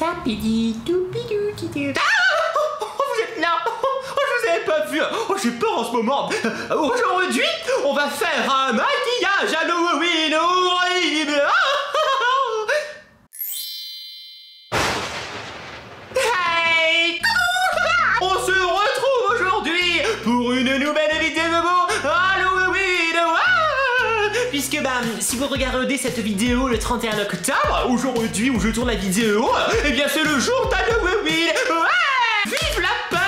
Vous êtes là? Je vous avais pas vu. J'ai peur en ce moment. Aujourd'hui, on va faire un maquillage Halloween horrible. Hey! On se retrouve aujourd'hui pour une nouvelle vidéo Halloween. Puisque si vous regardez cette vidéo le 31 octobre, aujourd'hui où je tourne la vidéo, eh bien c'est le jour d'Halloween. Vive la peur!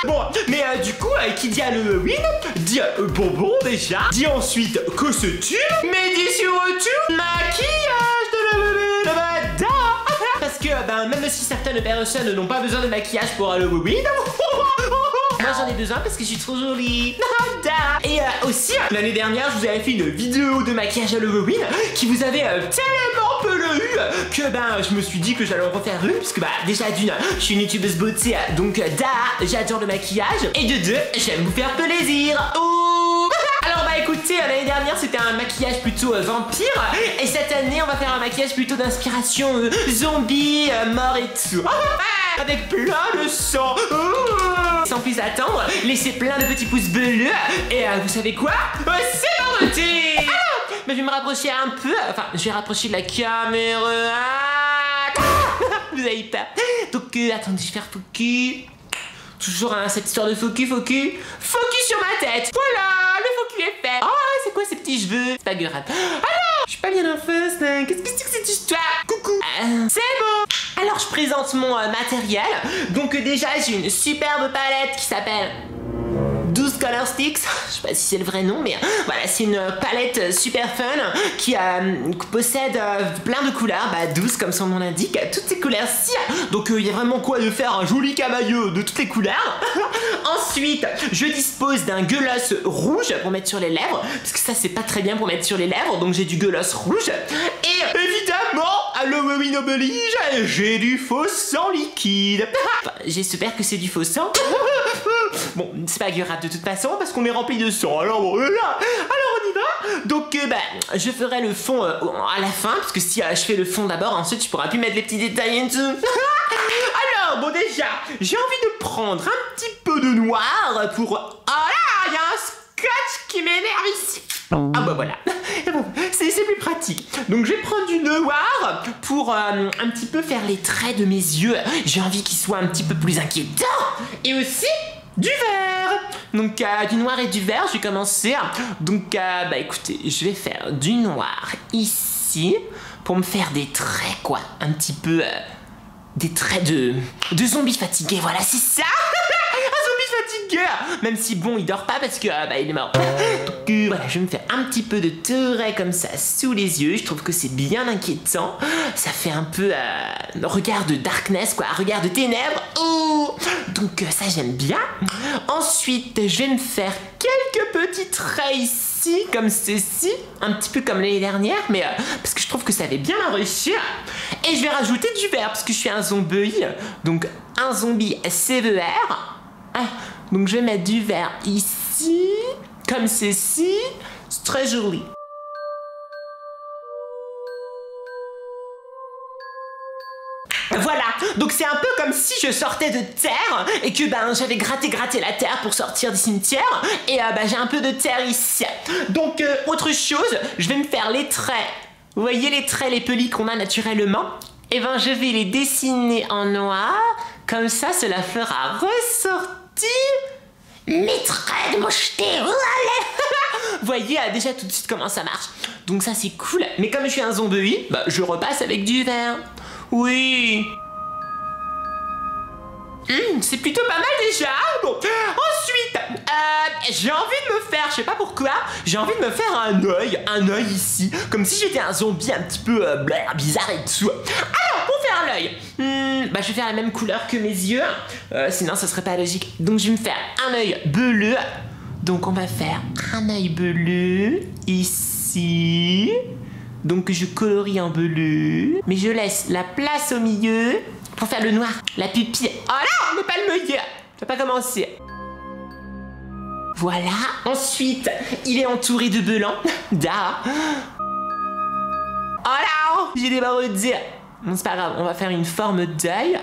Bon, mais du coup, qui dit Halloween, dit bonbon déjà, dit ensuite costume, mais dit surtout maquillage de l'Halloween. Parce que même si certaines personnes n'ont pas besoin de maquillage pour Halloween, moi j'en ai besoin parce que je suis trop jolie. Et aussi, l'année dernière, je vous avais fait une vidéo de maquillage Halloween qui vous avait tellement plu que je me suis dit que j'allais en refaire une. Puisque déjà d'une, je suis une youtubeuse beauté, donc j'adore le maquillage. Et de deux, j'aime vous faire plaisir. Alors écoutez, l'année dernière c'était un maquillage plutôt vampire. Et cette année on va faire un maquillage plutôt d'inspiration zombie, mort et tout. Avec plein de sang. Sans plus attendre, laissez plein de petits pouces bleus. Et vous savez quoi? C'est vendredi. Mais je vais me rapprocher un peu. Enfin, je vais rapprocher de la caméra. Vous avez peur? Donc attendez, je vais faire focus. Toujours cette histoire de focus sur ma tête. Voilà, le focus est fait. C'est quoi ces petits cheveux? C'est pas grave. Alors, je suis pas bien en face. Qu'est-ce que c'est que cette histoire? Coucou. C'est bon. Alors, je présente mon matériel. Donc déjà, j'ai une superbe palette qui s'appelle 12 Color Sticks. Je sais pas si c'est le vrai nom, mais voilà, c'est une palette super fun qui possède plein de couleurs, 12 comme son nom l'indique, toutes ces couleurs-ci. Donc il y a vraiment quoi de faire un joli camailleux de toutes les couleurs. Ensuite, je dispose d'un gloss rouge pour mettre sur les lèvres, parce que ça c'est pas très bien pour mettre sur les lèvres, donc j'ai du gloss rouge. Et évidemment, Halloween oblige, j'ai du faux sang liquide. Enfin, j'espère que c'est du faux sang. Bon, c'est pas grave de toute façon parce qu'on est rempli de sang. Alors on y va. Donc je ferai le fond à la fin, parce que si je fais le fond d'abord, ensuite tu pourras plus mettre les petits détails et tout. Alors bon, déjà j'ai envie de prendre un petit peu de noir pour... il y a un scotch qui m'énerve ici. Voilà. Bon, c'est plus pratique. Donc je vais prendre du noir pour un petit peu faire les traits de mes yeux. J'ai envie qu'ils soient un petit peu plus inquiétants. Et aussi du vert. Donc du noir et du vert, je vais commencer. Donc écoutez, je vais faire du noir ici pour me faire des traits quoi, un petit peu des traits de zombie fatigué. Voilà, c'est ça. Fatigué, même si bon il dort pas parce que il est mort. Donc voilà, je vais me faire un petit peu de traits comme ça sous les yeux. Je trouve que c'est bien inquiétant. Ça fait un peu regard de darkness quoi, regard de ténèbres. Donc ça j'aime bien. Ensuite je vais me faire quelques petits traits ici comme ceci, un petit peu comme l'année dernière, mais parce que je trouve que ça avait bien réussi. Et je vais rajouter du vert parce que je suis un zombie. Donc un zombie sévère. Donc je vais mettre du vert ici, comme ceci, c'est très joli. Voilà, donc c'est un peu comme si je sortais de terre et que j'avais gratté la terre pour sortir du cimetière et j'ai un peu de terre ici. Donc autre chose, je vais me faire les traits. Vous voyez les traits, les pelis qu'on a naturellement? Et je vais les dessiner en noir, comme ça cela fera ressortir mes traits de mocheté. Vous voyez déjà tout de suite comment ça marche. Donc ça c'est cool. Mais comme je suis un zombie, je repasse avec du vert. Oui. C'est plutôt pas mal déjà. Bon. Ensuite, j'ai envie de me faire, je sais pas pourquoi, j'ai envie de me faire un œil ici, comme si j'étais un zombie un petit peu bizarre et tout. Alors, pour faire l'œil, je vais faire la même couleur que mes yeux, sinon ça serait pas logique. Donc je vais me faire un œil bleu. Donc on va faire un œil bleu ici. Donc je colorie en bleu, mais je laisse la place au milieu pour faire le noir, la pupille. Oh là, on n'est pas le meilleur. Ça va pas commencer. Voilà. Ensuite, il est entouré de blanc. Oh là, j'ai des barreaux de dire. Bon, c'est pas grave, on va faire une forme d'œil.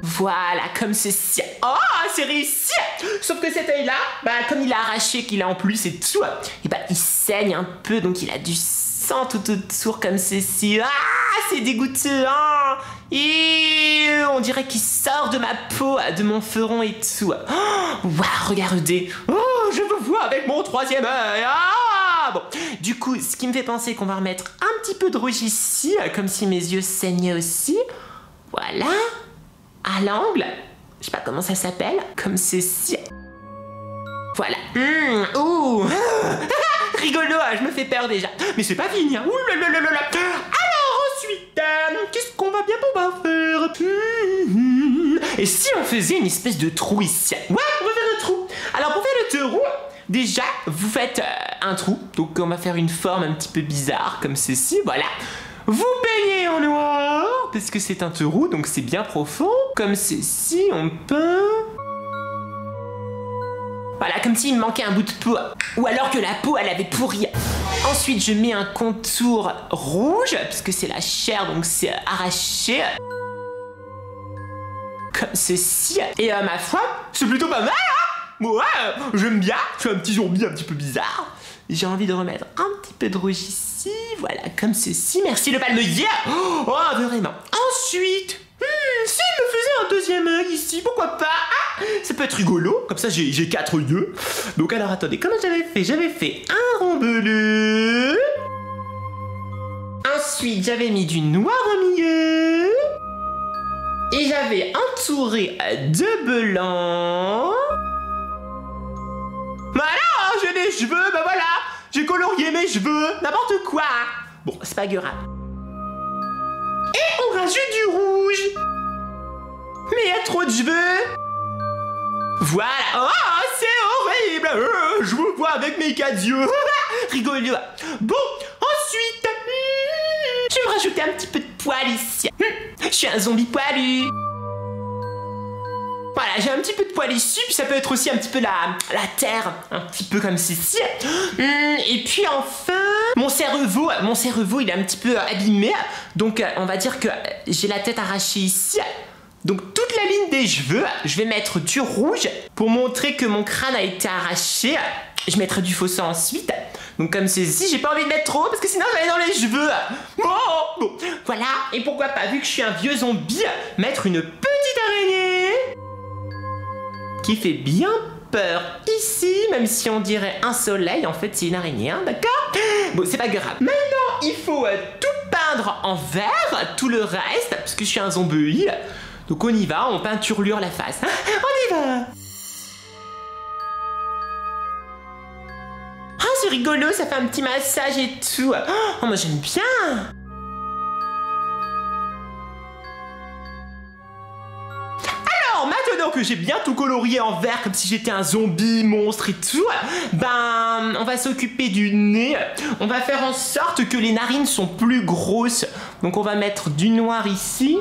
Voilà, comme ceci. Oh, c'est réussi. Sauf que cet œil-là, bah, comme il a arraché, qu'il a en plus et tout, et bah, il saigne un peu, donc il a du sang tout autour comme ceci. Ah, c'est dégoûtant, hein. Et on dirait qu'il sort de ma peau, de mon front et tout. Oh, waouh, regardez. Oh, je vous vois avec mon troisième œil. Ah, bon, du coup, ce qui me fait penser qu'on va remettre un petit peu de rouge ici, comme si mes yeux saignaient aussi. Voilà. À l'angle, je sais pas comment ça s'appelle, comme ceci. Voilà. Ouh. Rigolo, je me fais peur déjà. Mais c'est pas fini. Hein. Ouh là là là là là. Alors ensuite, qu'est-ce qu'on va bien pouvoir faire? Et si on faisait une espèce de trou ici? Ouais, on va faire un trou. Alors pour faire le trou, déjà, vous faites un trou. Donc on va faire une forme un petit peu bizarre, comme ceci. Voilà. Vous peignez en noir, parce que c'est un trou, donc c'est bien profond. Comme ceci, on peint. Voilà, comme s'il me manquait un bout de peau. Ou alors que la peau, elle avait pourri. Ensuite, je mets un contour rouge, parce que c'est la chair, donc c'est arraché. Comme ceci. Et ma foi, c'est plutôt pas mal, hein. Ouais, j'aime bien. Je suis un petit zombie un petit peu bizarre. J'ai envie de remettre un petit peu de rouge ici. Voilà, comme ceci. Merci le palmier. Oh, vraiment. Ensuite, s'il me faisait un deuxième œil ici, pourquoi pas? Ah, ça peut être rigolo. Comme ça, j'ai 4 yeux. Donc, alors, attendez. Comment j'avais fait? J'avais fait un rond bleu. Ensuite, j'avais mis du noir au milieu. Et j'avais entouré de blanc. Voilà, j'ai des cheveux, bah voilà. J'ai colorié mes cheveux, n'importe quoi. Bon, c'est pas grave. Et on rajoute du rouge. Mais il y a trop de cheveux. Voilà. Oh, c'est horrible. Je vous vois avec mes 4 yeux. Rigolo. Bon, ensuite, je vais me rajouter un petit peu de poil ici. Je suis un zombie poilu. Voilà, j'ai un petit peu de poil ici, puis ça peut être aussi un petit peu la terre, un petit peu comme ceci. Et puis enfin, mon cerveau, il est un petit peu abîmé, donc on va dire que j'ai la tête arrachée ici. Donc toute la ligne des cheveux, je vais mettre du rouge pour montrer que mon crâne a été arraché. Je mettrai du faux sang ensuite. Donc comme ceci, j'ai pas envie de mettre trop parce que sinon j'allais dans les cheveux. Oh, bon, voilà, et pourquoi pas, vu que je suis un vieux zombie, mettre une petite araignée qui fait bien peur ici, même si on dirait un soleil, en fait c'est une araignée, hein, d'accord? Bon, c'est pas grave. Maintenant, il faut tout peindre en vert, tout le reste, parce que je suis un zombie. Donc on y va, on peinturlure la face. On y va. Ah, c'est rigolo, ça fait un petit massage et tout. Oh, moi j'aime bien. Maintenant que j'ai bien tout colorié en vert comme si j'étais un zombie monstre et tout, ben on va s'occuper du nez. On va faire en sorte que les narines sont plus grosses. Donc on va mettre du noir ici,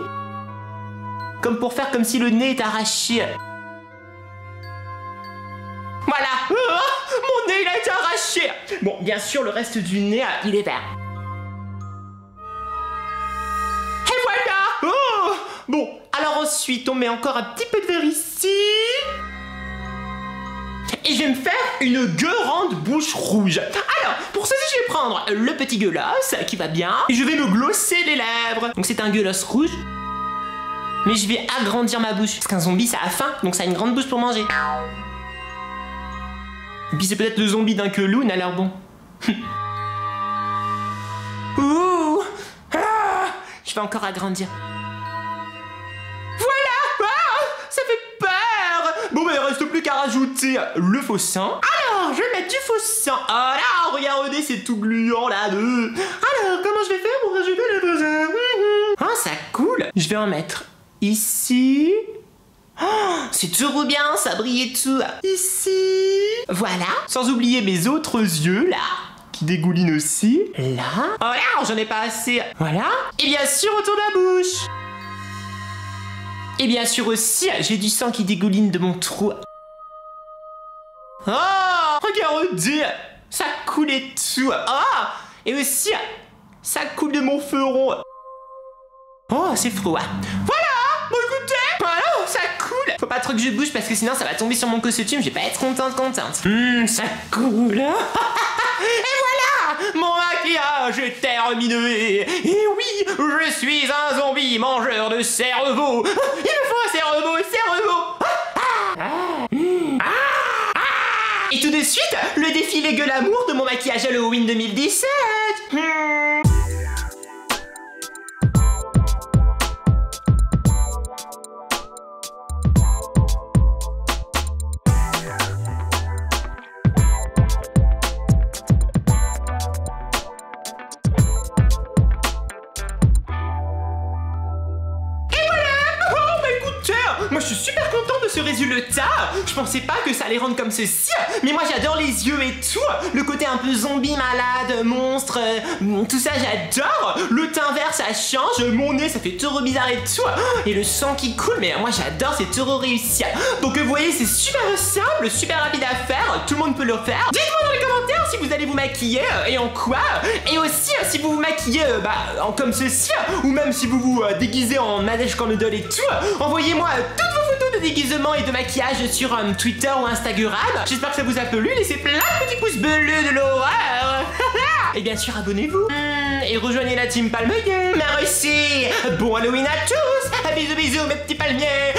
comme pour faire comme si le nez est arraché. Voilà. Mon nez il a été arraché. Bon, bien sûr le reste du nez il est vert. Et voilà. Bon, alors ensuite, on met encore un petit peu de verre ici. Et je vais me faire une grande bouche rouge. Alors, pour ceci, je vais prendre le petit gloss qui va bien. Et je vais me glosser les lèvres. Donc c'est un gloss rouge. Mais je vais agrandir ma bouche. Parce qu'un zombie, ça a faim, donc ça a une grande bouche pour manger. Et puis c'est peut-être le zombie d'un clown, alors bon. Ouh. Je vais encore agrandir. Bon, mais il reste plus qu'à rajouter le faux sang. Alors, je vais mettre du faux sang. Oh là, regardez, c'est tout gluant là. Alors, comment je vais faire pour rajouter le faux sang? Oh, ça coule. Je vais en mettre ici. Oh, c'est trop bien, ça brille et tout. Ici. Voilà. Sans oublier mes autres yeux là, qui dégoulinent aussi. Là. Oh là, j'en ai pas assez. Voilà. Et bien sûr, autour de la bouche. Et bien sûr aussi, j'ai du sang qui dégouline de mon trou. Oh, regardez, ça coule et tout. Ah, et aussi, ça coule de mon front. c'est froid. Voilà, bon écoutez, voilà, ça coule. Faut pas trop que je bouge parce que sinon ça va tomber sur mon costume, je vais pas être contente. Ça coule. Et voilà, mon maquillage est terminé. Et oui, je suis un zombie mangeur de cerveau. Il me faut un cerveau. Et tout de suite, le défilé glamour de mon maquillage Halloween 2017. Moi je suis super content de ce résultat. Je pensais pas que ça allait rendre comme ceci. Mais moi j'adore les yeux et tout. Le côté un peu zombie, malade, monstre, tout ça j'adore. Le teint vert ça change. Mon nez ça fait trop bizarre et tout. Et le sang qui coule, mais moi j'adore, c'est trop réussi. Donc vous voyez c'est super simple, super rapide à faire. Tout le monde peut le faire. Dites-moi dans les commentaires si vous allez vous maquiller et en quoi. Et aussi si vous vous maquillez comme ceci. Ou même si vous vous déguisez en Nadège Cornedole et tout. Envoyez-moi toutes vos photos de déguisement et de maquillage sur Twitter ou Instagram. J'espère que ça vous a plu. Laissez plein de petits pouces bleus de l'horreur. Et bien sûr, abonnez-vous. Et rejoignez la team Palmeier. Merci. Bon Halloween à tous. Bisous, bisous, mes petits palmiers.